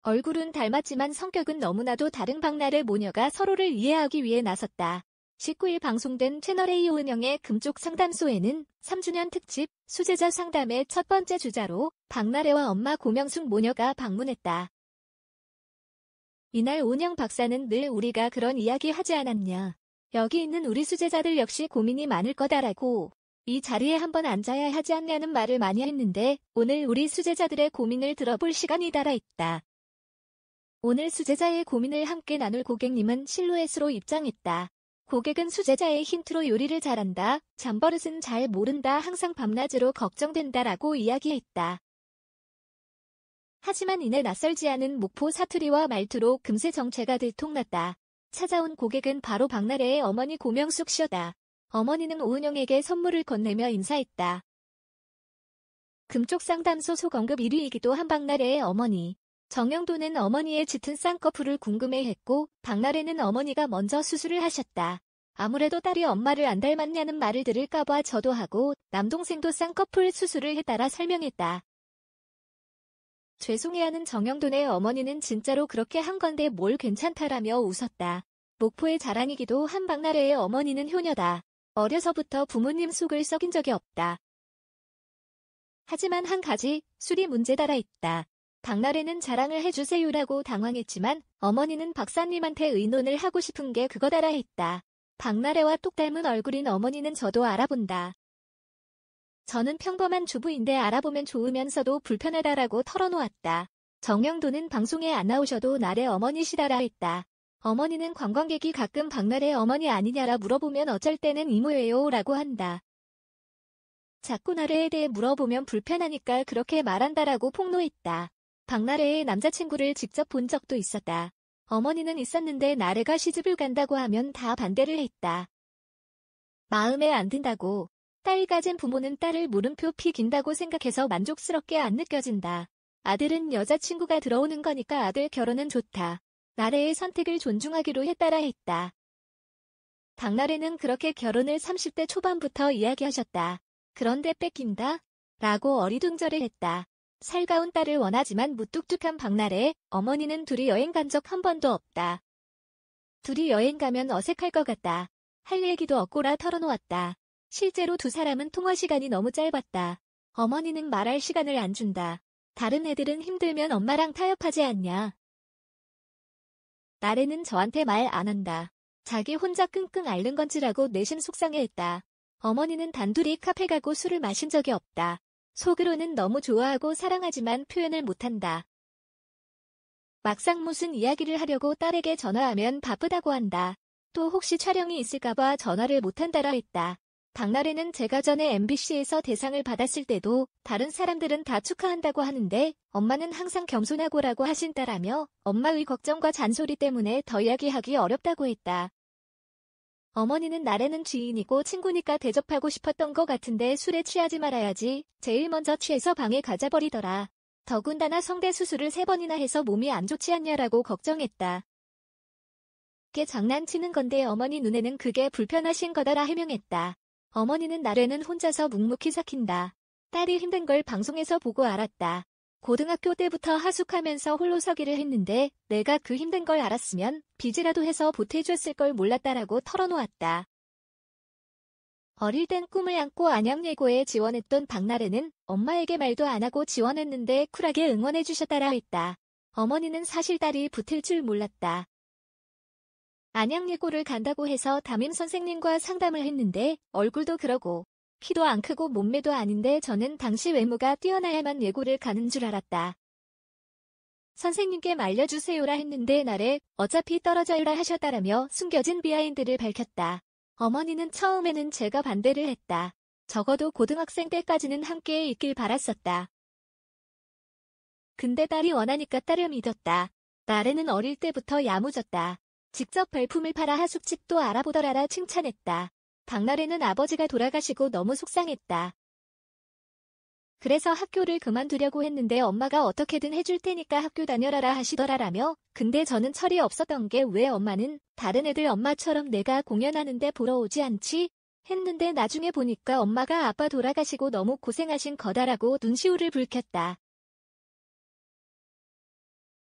얼굴은 닮았지만 성격은 너무나도 다른 박나래 모녀가 서로를 이해하기 위해 나섰다. 19일 방송된 채널A 오은영의 금쪽 상담소에는 3주년 특집 수제자 상담의 첫 번째 주자로 박나래와 엄마 고명숙 모녀가 방문했다. 이날 오은영 박사는 늘 우리가 그런 이야기 하지 않았냐. 여기 있는 우리 수제자들 역시 고민이 많을 거다라고 이 자리에 한번 앉아야 하지 않냐는 말을 많이 했는데 오늘 우리 수제자들의 고민을 들어볼 시간이다라 있다. 오늘 수제자의 고민을 함께 나눌 고객님은 실루엣으로 입장했다. 고객은 수제자의 힌트로 요리를 잘한다, 잠버릇은 잘 모른다, 항상 밤낮으로 걱정된다라고 이야기했다. 하지만 이내 낯설지 않은 목포 사투리와 말투로 금세 정체가 들통났다. 찾아온 고객은 바로 박나래의 어머니 고명숙 씨였다. 어머니는 오은영에게 선물을 건네며 인사했다. 금쪽 상담소 소검급 1위이기도 한 박나래의 어머니. 정영도는 어머니의 짙은 쌍꺼풀을 궁금해했고 박나래는 어머니가 먼저 수술을 하셨다. 아무래도 딸이 엄마를 안 닮았냐는 말을 들을까봐 저도 하고 남동생도 쌍꺼풀 수술을 했다라 설명했다. 죄송해하는 정영돈의 어머니는 진짜로 그렇게 한 건데 뭘 괜찮다라며 웃었다. 목포의 자랑이기도 한 박나래의 어머니는 효녀다. 어려서부터 부모님 속을 썩인 적이 없다. 하지만 한 가지 술이 문제다라 있다. 박나래는 자랑을 해주세요라고 당황했지만 어머니는 박사님한테 의논을 하고 싶은 게 그거다라 했다. 박나래와 똑 닮은 얼굴인 어머니는 저도 알아본다. 저는 평범한 주부인데 알아보면 좋으면서도 불편하다라고 털어놓았다. 정영도는 방송에 안 나오셔도 나래 어머니시다라 했다. 어머니는 관광객이 가끔 박나래 어머니 아니냐라 물어보면 어쩔 때는 이모예요 라고 한다. 자꾸 나래에 대해 물어보면 불편하니까 그렇게 말한다라고 폭로했다. 박나래의 남자친구를 직접 본 적도 있었다. 어머니는 있었는데 나래가 시집을 간다고 하면 다 반대를 했다. 마음에 안 든다고. 딸 가진 부모는 딸을 물음표 피긴다고 생각해서 만족스럽게 안 느껴진다. 아들은 여자친구가 들어오는 거니까 아들 결혼은 좋다. 나래의 선택을 존중하기로 했다라 했다. 박나래는 그렇게 결혼을 30대 초반부터 이야기하셨다. 그런데 뺏긴다? 라고 어리둥절해했다. 살가운 딸을 원하지만 무뚝뚝한 박나래, 어머니는 둘이 여행 간 적 한 번도 없다. 둘이 여행 가면 어색할 것 같다. 할 얘기도 없고라 털어놓았다. 실제로 두 사람은 통화 시간이 너무 짧았다. 어머니는 말할 시간을 안 준다. 다른 애들은 힘들면 엄마랑 타협하지 않냐. 나래는 저한테 말 안 한다. 자기 혼자 끙끙 앓는 건지라고 내심 속상해했다. 어머니는 단둘이 카페 가고 술을 마신 적이 없다. 속으로는 너무 좋아하고 사랑하지만 표현을 못한다. 막상 무슨 이야기를 하려고 딸에게 전화하면 바쁘다고 한다. 또 혹시 촬영이 있을까봐 전화를 못한다라 했다. 박나래는 제가 전에 MBC에서 대상을 받았을 때도 다른 사람들은 다 축하한다고 하는데 엄마는 항상 겸손하고라고 하신다라며 엄마의 걱정과 잔소리 때문에 더 이야기하기 어렵다고 했다. 어머니는 나래는 지인이고 친구니까 대접하고 싶었던 것 같은데 술에 취하지 말아야지. 제일 먼저 취해서 방에 가자버리더라. 더군다나 성대 수술을 3번이나 해서 몸이 안 좋지 않냐라고 걱정했다. 그게 장난치는 건데 어머니 눈에는 그게 불편하신 거다라 해명했다. 어머니는 나래는 혼자서 묵묵히 삭힌다. 딸이 힘든 걸 방송에서 보고 알았다. 고등학교 때부터 하숙하면서 홀로 서기를 했는데 내가 그 힘든 걸 알았으면 빚이라도 해서 보태줬을 걸 몰랐다라고 털어놓았다. 어릴 땐 꿈을 안고 안양예고에 지원했던 박나래는 엄마에게 말도 안 하고 지원했는데 쿨하게 응원해주셨다라 했다. 어머니는 사실 딸이 붙을 줄 몰랐다. 안양예고를 간다고 해서 담임 선생님과 상담을 했는데 얼굴도 그러고 키도 안 크고 몸매도 아닌데 저는 당시 외모가 뛰어나야만 예고를 가는 줄 알았다. 선생님께 말려주세요라 했는데 나래 어차피 떨어져요라 하셨다라며 숨겨진 비하인드를 밝혔다. 어머니는 처음에는 제가 반대를 했다. 적어도 고등학생 때까지는 함께 있길 바랐었다. 근데 딸이 원하니까 딸을 믿었다. 나래는 어릴 때부터 야무졌다. 직접 발품을 팔아 하숙집도 알아보더라라 칭찬했다. 박나래는 아버지가 돌아가시고 너무 속상했다. 그래서 학교를 그만두려고 했는데 엄마가 어떻게든 해줄 테니까 학교 다녀라라 하시더라라며 근데 저는 철이 없었던 게 왜 엄마는 다른 애들 엄마처럼 내가 공연하는데 보러 오지 않지? 했는데 나중에 보니까 엄마가 아빠 돌아가시고 너무 고생하신 거다라고 눈시울을 붉혔다.